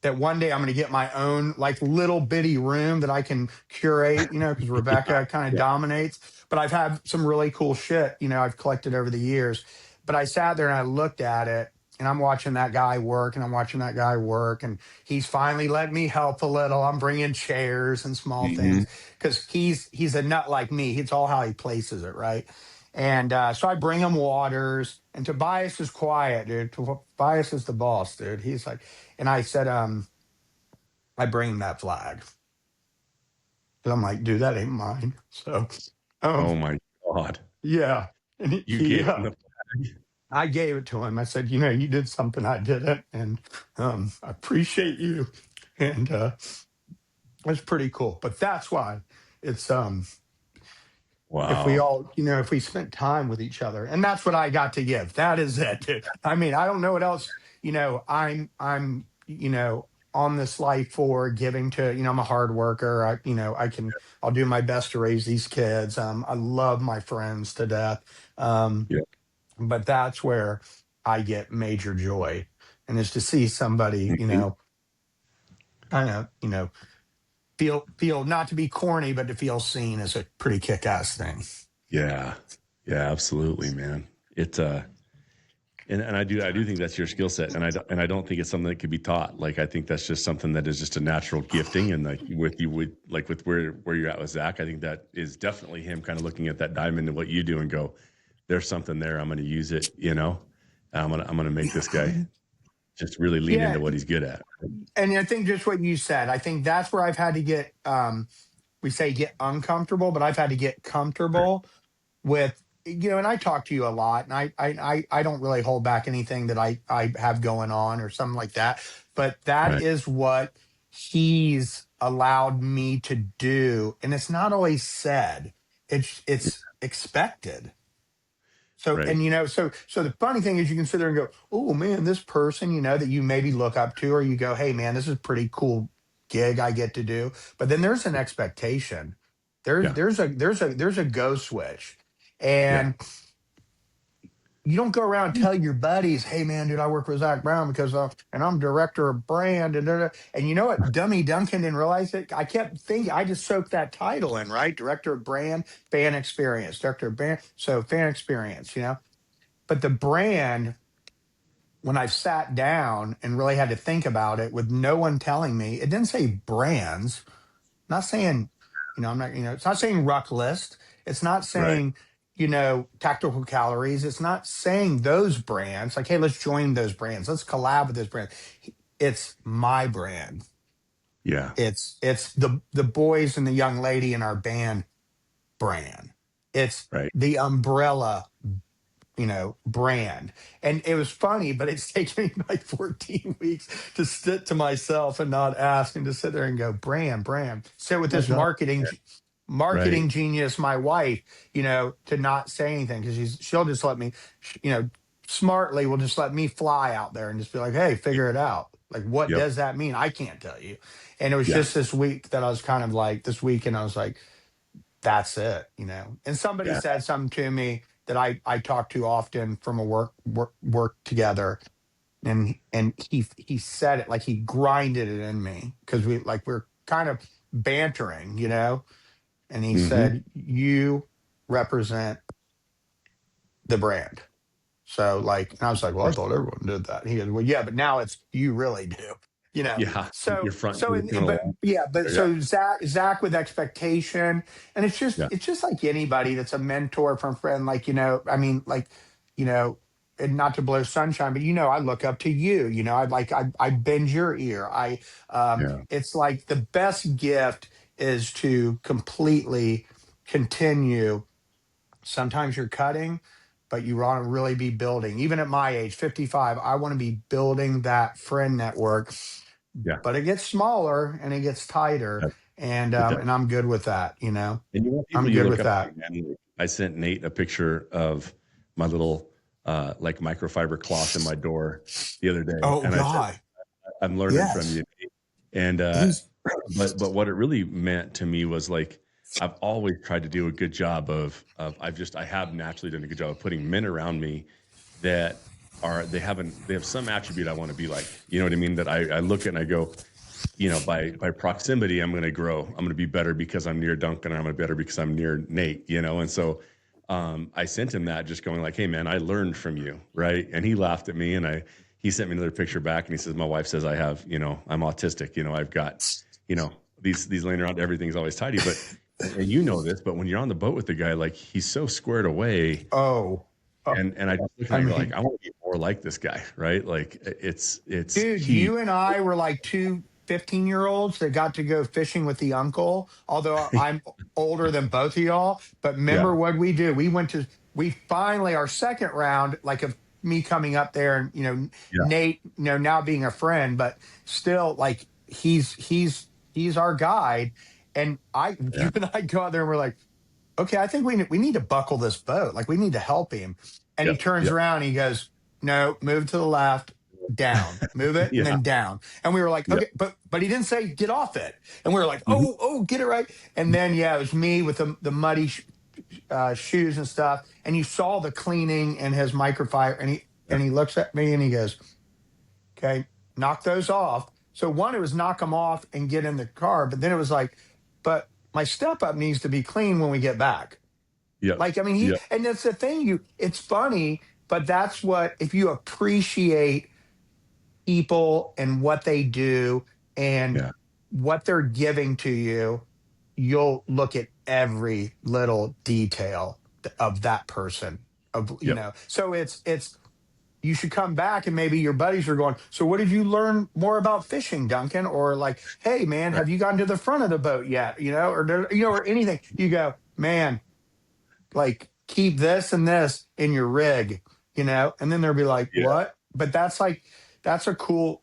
that one day I'm going to get my own little bitty room that I can curate, because Yeah. Rebecca kind of Yeah. dominates. But I've had some really cool shit, I've collected over the years. But I sat there and I looked at it, and I'm watching that guy work, and I'm watching that guy work, and he's finally let me help a little. I'm bringing chairs and small Hmm. things because he's a nut like me. It's all how he places it, right? And so I bring him waters, and Tobias is quiet, dude. Tobias is the boss, dude. He's like, and I said, I bring him that flag. And I'm like, dude, that ain't mine. So, um, Oh my God. yeah. And You gave him the flag. I gave it to him. I said, you did something I didn't, and I appreciate you. And it's pretty cool. But that's why it's if we Wow. all, if we spent time with each other, and that's what I got to give. That is it, dude. I mean, I don't know what else, I'm on this life for giving to, I'm a hard worker. I'll do my best to raise these kids. I love my friends to death. Yeah. But that's where I get major joy. And is to see somebody, Mhm. kind of, feel not to be corny, but to feel seen is a pretty kick ass thing. Yeah. Yeah, absolutely, man. It and I do think that's your skill set, and I don't think it's something that could be taught. Like, I think that's just something that is just a natural gifting, and like with where you're at with Zach, I think that is definitely him kind of looking at that diamond and what you do and go, there's something there. I'm going to use it, I'm going to make this guy just really lean Yeah. into what he's good at. And I think just what you said, I think that's where I've had to get, we say get uncomfortable, but I've had to get Right. comfortable with, and I talk to you a lot, and I don't really hold back anything that I have going on or something like that. But that Right. is what he's allowed me to do. And it's not always said. It's expected. So, Right. and so the funny thing is you can sit there and go, oh man, this person, that you maybe look up to, or you go, hey man, this is a pretty cool gig I get to do. But then there's an expectation. There's Yeah. there's a there's a there's a go switch. Yeah. And you don't go around and tell your buddies, hey man, dude, I work with Zach Brown because and I'm director of brand and and you know what? Dummy Duncan didn't realize it. I kept thinking I just soaked that title in, right? Director of brand, fan experience, director of brand, so fan experience, But the brand, when I've sat down and really had to think about it with no one telling me, it didn't say brands. Not saying, I'm not, it's not saying RuckList. It's not Right. saying, tactical calories. It's not saying those brands like, hey, let's join those brands. Let's collab with those brands. It's my brand. Yeah. It's the boys and the young lady in our band brand. It's Right. the umbrella brand. And it was funny, but it's taken me like 14 weeks to sit to myself and not ask and to sit there and go brand. So with My this God. Right. marketing genius, my wife, to not say anything because she'll just let me, smartly will just let me fly out there and just be like, hey, figure it out. Like, what Yep. does that mean? I can't tell you. And it was Yeah. just this week that I was kind of like, this weekend, I was like, that's it. And somebody Yeah. said something to me that I talk to often from a work together, and he said it like he grinded it in me because we're kind of bantering, and he Hmm. said, you represent the brand. So and I was like, Of well, I course. thought everyone did that. And he goes, well, yeah, but now it's you really do, you know. Yeah. So You're front. so You're and, looking but along. yeah, but Yeah. so Zach with expectation, and Yeah. it's just like anybody that's a mentor from friend, I mean, you know, and not to blow sunshine, but I look up to you. I bend your ear. Yeah. It's like the best gift is to completely continue. Sometimes you're cutting, but you want to really be building. Even at my age, 55, I want to be building that friend network, Yeah. but it gets smaller and it gets tighter. Yeah. And It does. I'm good with that, And you want people I'm you good look with up to, that. man. Like, I sent Nate a picture of my little like microfiber cloth in my door the other day, Oh and I said, God. "I'm learning from Yes. you." And He's but what it really meant to me was like I've always tried to do a good job of I have naturally done a good job of putting men around me that they have some attribute I want to be like. You know what I mean? That I look at and I go, by proximity, I'm going to grow. I'm going to be better because I'm near Duncan, and I'm going to be better because I'm near Nate. And so I sent him that, just going like, "Hey, man, I learned from you, right?" And he laughed at me, and he sent me another picture back, and he says, "My wife says I have, I'm autistic. I've got, you know, these laying around. Everything's always tidy, but." And you know this, but when you're on the boat with the guy, like he's so squared away, oh, oh and I just look and I I go like, mean, I want to be more like this guy, right? Like it's dude, he, you and I were like two 15-year-olds that got to go fishing with the uncle, although I'm older than both of y'all. But remember yeah, what we do? We finally, our second round, like of me coming up there and, yeah, Nate, now being a friend, but still like he's our guide. And yeah, you and I go out there and we're like, okay, I think we need to buckle this boat. Like we need to help him. And he yep, turns yep, around and he goes, no, move to the left, down, move it, and yeah, then down. And we were like, yep, okay, but he didn't say get off it. And we were like, mhm, oh, get it right. And then yeah, it was me with the muddy shoes and stuff. And you saw the cleaning and his microfiber, yeah, and he looks at me and he goes, okay, knock those off. So one, it was knock them off and get in the car. But then it was like, but my step up needs to be clean when we get back. yep, Like, I mean, yep, and that's the thing, it's funny, but that's what, if you appreciate people and what they do and yeah, what they're giving to you, you'll look at every little detail of that person. yep, So you should come back and maybe your buddies are going, so what did you learn more about fishing, Duncan? Or like, hey man, right, have you gotten to the front of the boat yet? Or anything. You go, man, like keep this and this in your rig, and then they'll be like, yeah, what? But that's a cool,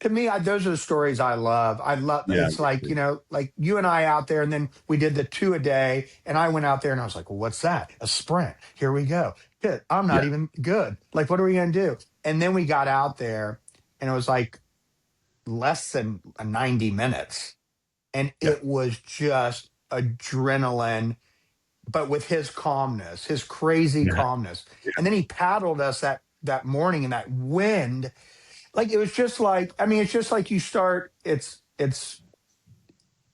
to me, those are the stories I love. yeah, It's like, like you and I out there, and then we did the 2 a day, and I went out there and I was like, well, what's that? A sprint. Here we go. Good. I'm yeah, not even good. Like, what are we going to do? And then we got out there and it was like less than 90 minutes. And yeah, it was just adrenaline, but with his calmness, his crazy yeah, calmness. And then he paddled us that morning in that wind. Like it was just like, I mean, it's just like you start, it's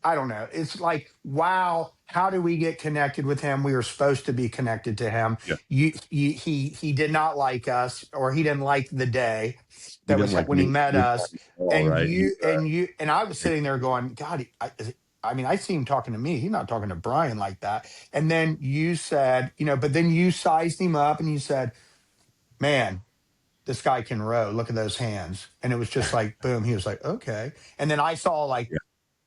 I don't know. It's like, wow, how do we get connected with him? We were supposed to be connected to him. yeah. He did not like us, or he didn't like the day He that didn't was like when he me. met us. All And right, he's I was sitting there going, God, I mean, I see him talking to me. He's not talking to Brian like that. And then you said, but then you sized him up and you said, man, this guy can row. Look at those hands. And it was just like, boom. He was like, okay. And then I saw like yeah,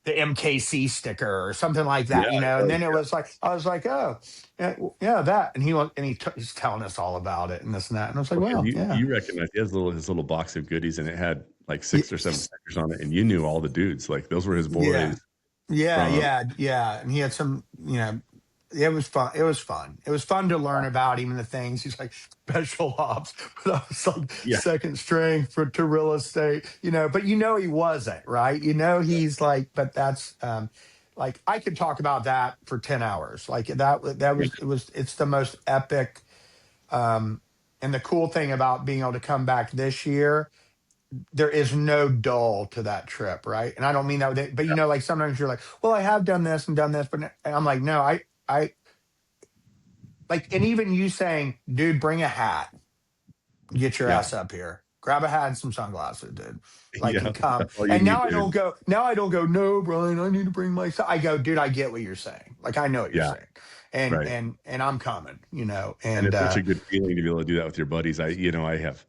the MKC sticker or something like Yeah, that, you know. And then it yeah. was like, I was like, oh, yeah, yeah, that. And he's telling us all about it and this and that. And I was like, Okay, well, you yeah, you recognize he has his little box of goodies, and it had like Y- 6 or 7 stickers on it, and you knew all the dudes, like, those were his yeah, boys yeah, from yeah, yeah. And he had some, you know, it was fun. It was fun. It was fun to learn about him and the things. He's like special ops, but I was like yeah, second string to real estate, you know. But you know he wasn't, right. You know he's like, but that's like I could talk about that for 10 hours. Like that yeah, was it's the most epic. Um, and the cool thing about being able to come back this year, there is no dull to that trip, right? And I don't mean that, but you know, like sometimes you're like, well, I have done this and done this, but I'm like, no, I like, and even you saying, dude, bring a hat, get your yeah, ass up here, grab a hat and some sunglasses, dude, like, yeah, and come. that's all you And need, dude. now I don't go, no, Brian, I need to bring my, I go, dude, I get what you're saying. Like, I know what you're Yeah, saying. And, right, and I'm coming, you know, and and, it's such a good feeling to be able to do that with your buddies. I have,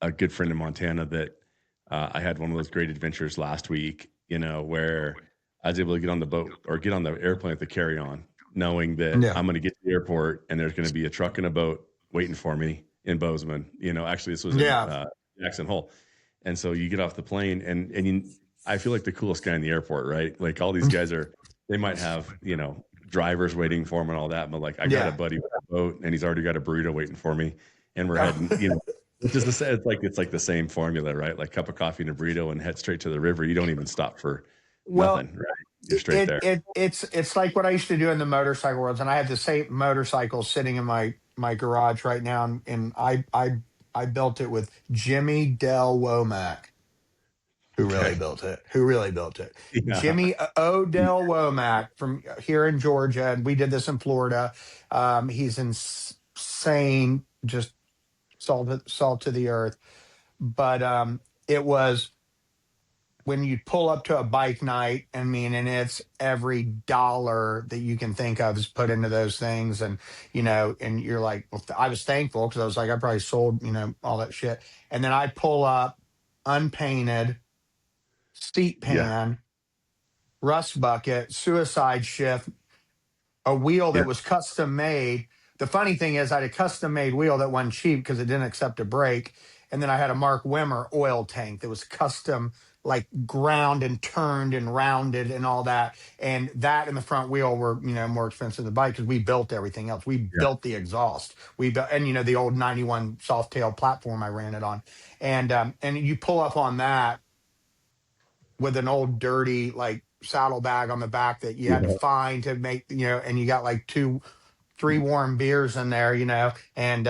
a good friend in Montana that, I had one of those great adventures last week, where I was able to get on the boat or get on the airplane with the carry-on, knowing that yeah, I'm gonna get to the airport and there's gonna be a truck and a boat waiting for me in Bozeman. Actually, this was in, yeah, Jackson Hole. And so you get off the plane I feel like the coolest guy in the airport, right? Like all these guys they might have, drivers waiting for them and all that, but like I got a yeah. buddy with a boat and he's already got a burrito waiting for me and we're heading, which is it's like the same formula, right? Like cup of coffee and a burrito and head straight to the river. You don't even stop for Well, nothing, right? You're straight there. it's like what I used to do in the motorcycle world, and I have the same motorcycle sitting in my garage right now, and I built it with Jimmy Del Womack, who really Okay. built it. Who really built it? Yeah. Jimmy Odell Womack from here in Georgia, and we did this in Florida. He's insane, just salt to the earth. But it was when you pull up to a bike night, I mean, and it's every dollar that you can think of is put into those things. And, you know, and you're like, well, I was thankful because I was like, I probably sold, you know, all that shit. And then I pull up unpainted, seat Yeah. pan, rust bucket, suicide shift, a wheel Yeah. that was custom made. The funny thing is, I had a custom made wheel that wasn't cheap because it didn't accept a brake. And then I had a Mark Wimmer oil tank that was custom, like ground and turned and rounded and all that. And that and the front wheel were, you know, more expensive than the bike because we built everything else. We Yeah. built the exhaust. We built, and you know, the old 91 soft tail platform I ran it on. And you pull up on that with an old dirty like saddlebag on the back that you had to Yeah. find to make, you know, and you got like three warm beers in there, you know, and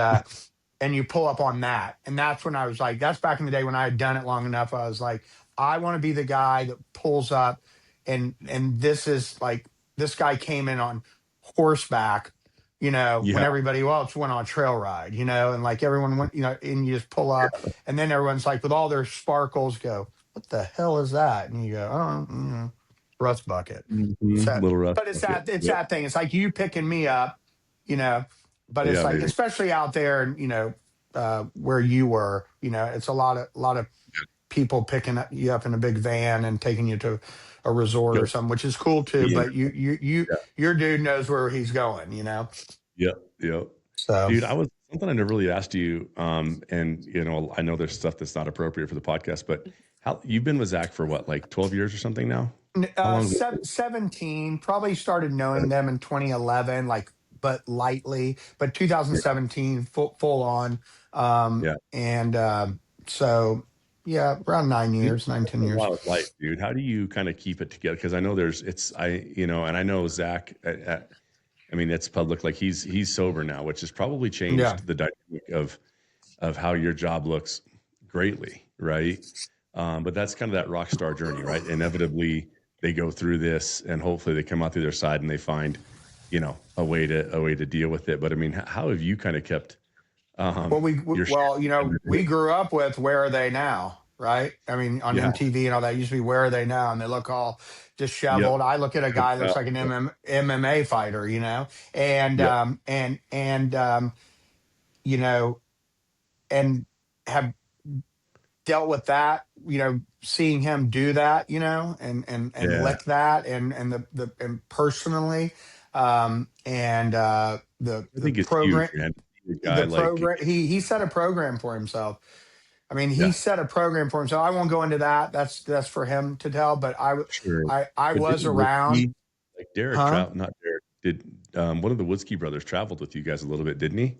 you pull up on that. And that's when I was like, that's back in the day when I had done it long enough. I was like, I want to be the guy that pulls up and this is like this guy came in on horseback, you know, when Yeah. everybody else went on a trail ride, you know, and like everyone went, you know, and you just pull up and then everyone's like with all their sparkles go, what the hell is that? And you go, oh, you know, rust bucket. So, Little rough but bucket. it's Yep. that thing. It's like you picking me up, you know, but it's Yeah, like, baby. especially out there, you know, where you were, you know, it's a lot of people picking you up in a big van and taking you to a resort Yep. or something, which is cool too. Being But yeah. your dude knows where he's going, you know. Yep. Yep. So Dude, I was something I never really asked you. And I know there's stuff that's not appropriate for the podcast, but how you've been with Zach for what, like 12 years or something now? How long? 17, probably started knowing them in 2011, like, but lightly, but Yeah. 2017, full on. Yeah. And so, yeah, around 9 years, nine, That's 10 a years. lot of life, dude. How do you kind of keep it together? Because I know and I know Zach. I mean, it's public. Like he's sober now, which has probably Yeah. changed the dynamic of how your job looks greatly, right? But that's kind of that rock star journey, right? Inevitably, they go through this, and hopefully, they come out the other side and they find, a way to deal with it. But I mean, how have you kind of kept Well, your shit well, you know, under? we grew up with Where Are They Now, right? I mean, on Yeah. MTV and all that used to be Where Are They Now, and they look all Yep. disheveled. I look at a guy that looks like an MMA fighter, you know, and Yep. you know, and have dealt with that, seeing him do that, and Yeah. lick that, and personally, and I the think it's huge, program, man. A guy like he set a program for himself. I mean, he yeah, set a program for himself. I won't go into that. That's for him to tell. But sure. I But was didn't around, Woodsky, like Derek huh? travel not Derek, did one of the Woodsky brothers traveled with you guys a little bit, didn't he?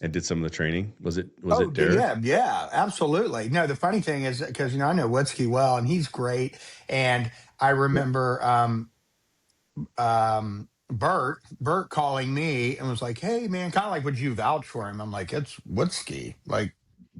And did some of the training. Was Oh, it Derek? yeah, yeah, absolutely. No, the funny thing is because I know Woodsky well, and he's great. And I Yeah. remember Bert calling me and was like, "Hey, man, kind of like, would you vouch for him?" I'm like, "It's Woodsky,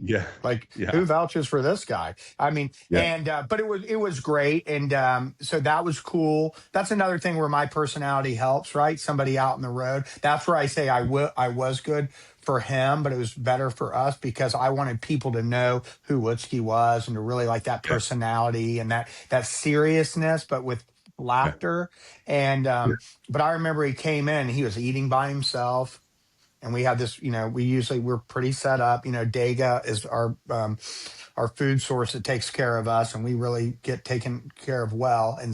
Yeah. like Yeah. who vouches for this guy?" I mean, Yeah. and but it was great, and so that was cool. That's another thing where my personality helps, right? Somebody out in the road. That's where I say I was good for him, but it was better for us because I wanted people to know who Woodsky was and to really like that Yeah. personality and that seriousness, but with Yeah. laughter. And Yeah. but I remember he came in, he was eating by himself, and we had this, we're pretty set up. Dega is our food source that takes care of us, and we really get taken care of well. And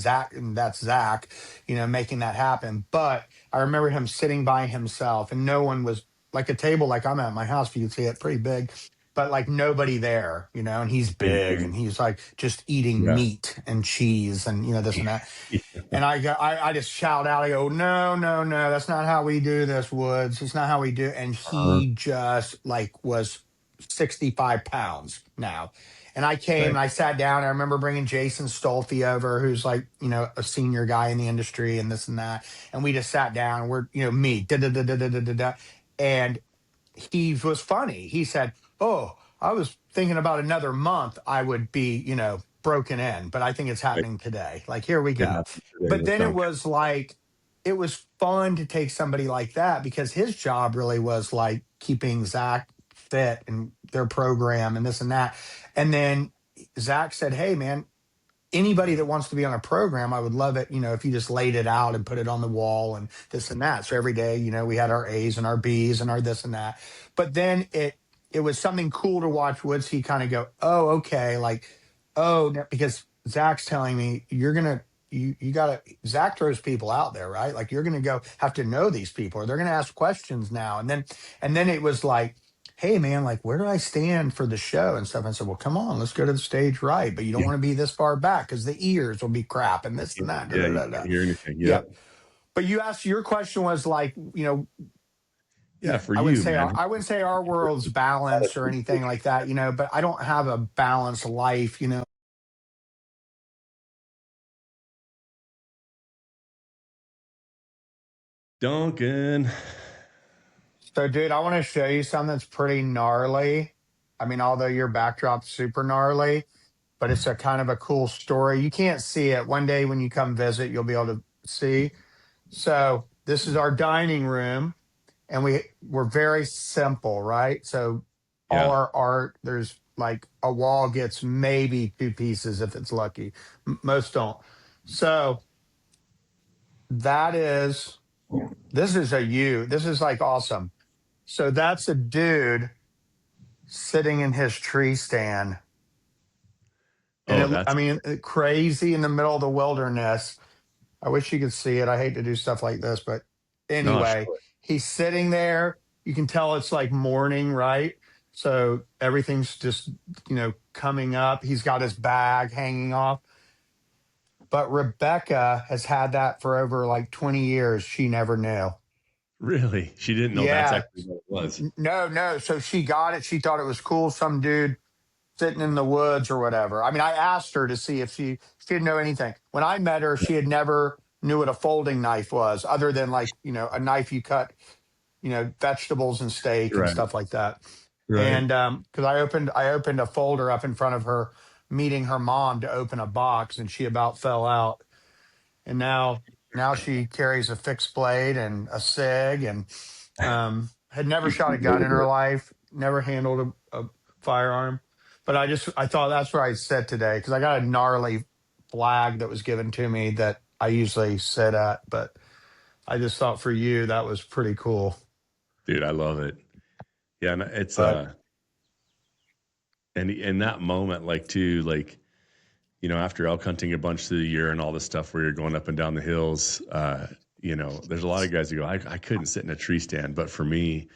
that's Zach, making that happen. But I remember him sitting by himself, and no one was, like a table like I'm at my house. If you can see it, pretty big, but like nobody there, and he's big, Mhm. and he's like just eating Yeah. meat and cheese and this and that. Yeah. And I just shout out, I go, no, no, no, that's not how we do this, Woods. It's not how we do. And Uh-huh. he just like was 65 pounds now. And I came Right. and I sat down. I remember bringing Jason Stolfi over, who's like, a senior guy in the industry and this and that. And we just sat down and we're, me, da da da da da da da. Da. And he was funny. He said, "Oh, I was thinking about another month I would be, broken in, but I think it's Right. happening today. Like, here we It go." happened today But with then it Duncan. was like, it was fun to take somebody like that because his job really was like keeping Zach fit and their program and this and that. And then Zach said, "Hey, man, anybody that wants to be on a program, I would love it, if you just laid it out and put it on the wall and this and that." So every day, we had our A's and our B's and our this and that. But then it was something cool to watch Woodsy kind of go, "Oh, okay," like, "Oh," because Zach's telling me you're gonna you gotta Zach throws people out there, right? Like you're gonna go have to know these people or they're gonna ask questions now. And then it was like, "Hey, man, like, where do I stand for the show and stuff?" I said, "Well, come on, let's go to the stage right, but you don't Yeah. want to be this far back because the ears will be crap and this and that." Da, Yeah, da, you da, can't da. hear anything. Yeah. Yep. But your question was like, Yeah, for I wouldn't you, say man. our world's balanced or anything like that, but I don't have a balanced life. Duncan. So, dude, I want to show you something that's pretty gnarly. I mean, although your backdrop's super gnarly, but it's a kind of a cool story. You can't see it. One day when you come visit, you'll be able to see. So this is our dining room, and we're very simple, right? So all Yeah. our art, there's like a wall gets maybe two pieces if it's lucky. Most don't. So that is this is a you. This is like awesome. So that's a dude sitting in his tree stand. And Oh, that's crazy in the middle of the wilderness. I wish you could see it. I hate to do stuff like this, but no, anyway, show it. he's sitting there. You can tell it's like morning, right? So everything's just, coming up. He's got his bag hanging off. But Rebecca has had that for over like 20 years. She never knew. Really? She didn't know that's Yeah. actually what it was. No, no. So she got it. She thought it was cool. Some dude sitting in the woods or whatever. I mean, I asked her to see if she didn't know anything. When I met her, she had never knew what a folding knife was, other than like a knife you cut vegetables and steak and Right. stuff like that. Right. And because I opened a folder up in front of her, meeting her mom to open a box, and she about fell out. And now she carries a fixed blade and a sig, and had never shot a gun in her life, never handled a firearm. But I thought that's where I sit today because I got a gnarly flag that was given to me that I usually sit at, but I just thought for you that was pretty cool. Dude, I love it. Yeah, and it's But And in that moment, like too, like, after elk hunting a bunch through the year and all this stuff where you're going up and down the hills, there's a lot of guys who go, I couldn't sit in a tree stand. But for me,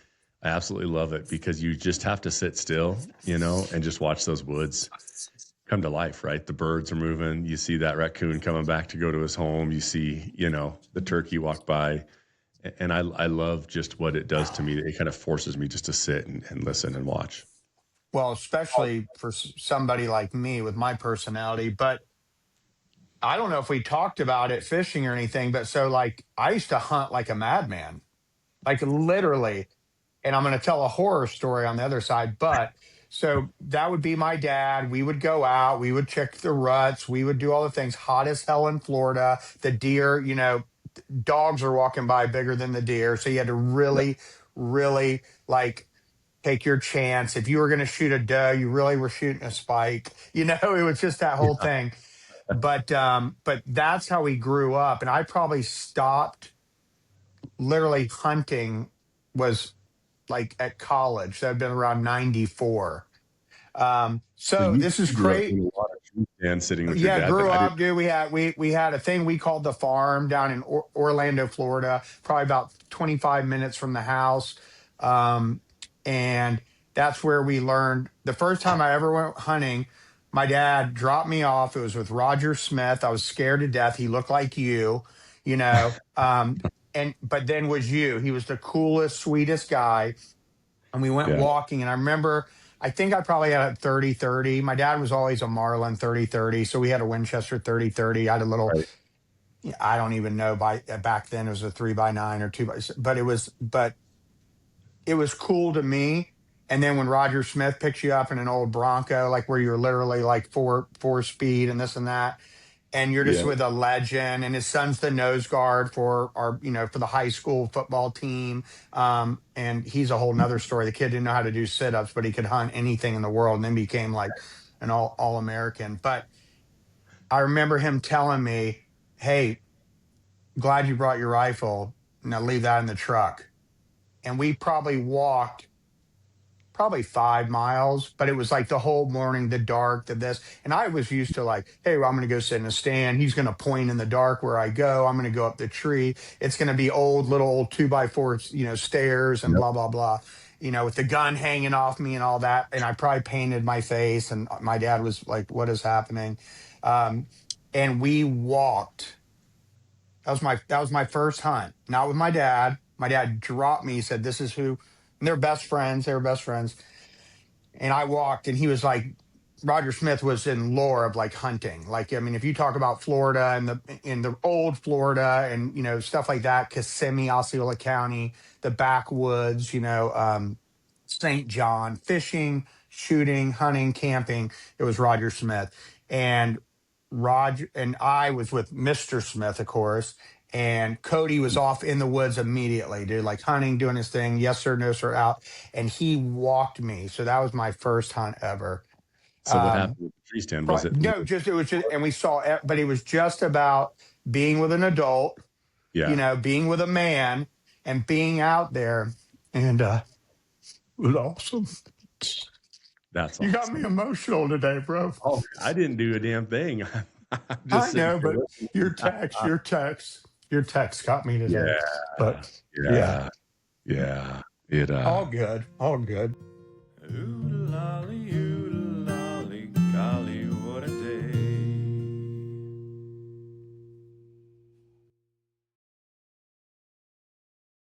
I absolutely love it because you just have to sit still, and just watch those woods come to life, right? The birds are moving. You see that raccoon coming back to go to his home. You see, the turkey walk by. And I love just what it does to me. It kind of forces me just to sit and listen and watch. Well, especially for somebody like me with my personality. But I don't know if we talked about it fishing or anything, but so like I used to hunt like a madman, like literally. And I'm going to tell a horror story on the other side. But so that would be my dad. We would go out, we would check the ruts, we would do all the things. Hot as hell in Florida. The deer, dogs are walking by bigger than the deer. So you had to really, really like take your chance. If you were going to shoot a doe, you really were shooting a spike. It was just that whole thing. But that's how we grew up. And I probably stopped literally hunting was like at college. That had been around 94. So So you this is grew up great. in a lot of tree stands sitting with your Yeah, dad, but grew I didn't. up, dude. We had a thing we called the farm down in Orlando, Florida, probably about 25 minutes from the house. Um, and that's where we learned the first time I ever went hunting. My dad dropped me off. It was with Roger Smith. I was scared to death. He looked like you know. And but then was you. He was the coolest, sweetest guy. And we went Yeah, walking. And I remember, I think I probably had a 30-30. My dad was always a Marlin 30-30. So we had a Winchester 30-30. I had a little, right. I don't even know back then it was a 3x9 or 2x, but it was cool to me. And then when Roger Smith picks you up in an old Bronco, like where you're literally like four speed and this and that, and you're just Yeah. with a legend, and his son's the nose guard for for the high school football team. And he's a whole nother story. The kid didn't know how to do sit-ups, but he could hunt anything in the world, and then became like an all American. But I remember him telling me, "Hey, glad you brought your rifle. Now leave that in the truck." And we probably walked probably 5 miles, but it was like the whole morning, the dark, the this. And I was used to like, hey, well, I'm going to go sit in a stand. He's going to point in the dark where I go. I'm going to go up the tree. It's going to be little old 2x4, stairs and Yep. blah, blah, blah, with the gun hanging off me and all that. And I probably painted my face. And my dad was like, what is happening? Um, and we walked. That was my first hunt, not with my dad. My dad dropped me. He said, this is who, and they're best friends. They were best friends. And I walked, and he was like, Roger Smith was in lore of like hunting. Like, I mean, if you talk about Florida and the old Florida and stuff like that, Kissimmee, Osceola County, the backwoods, St. John, fishing, shooting, hunting, camping. It was Roger Smith, and Roger and I was with Mr. Smith, of course. And Cody was off in the woods immediately, dude, like hunting, doing his thing. Yes, sir, no, sir, out. And he walked me. So that was my first hunt ever. So what Um, happened with the tree stand? Was it? no, just, it was just, and we saw, but it was just about being with an adult, Yeah, being with a man and being out there. And it was awesome. that's You got me awesome. emotional today, bro. Oh, I didn't do a damn thing. I'm just I sitting know, here but listening. your text got me today. Yeah, But yeah, yeah, yeah. It all good, all good.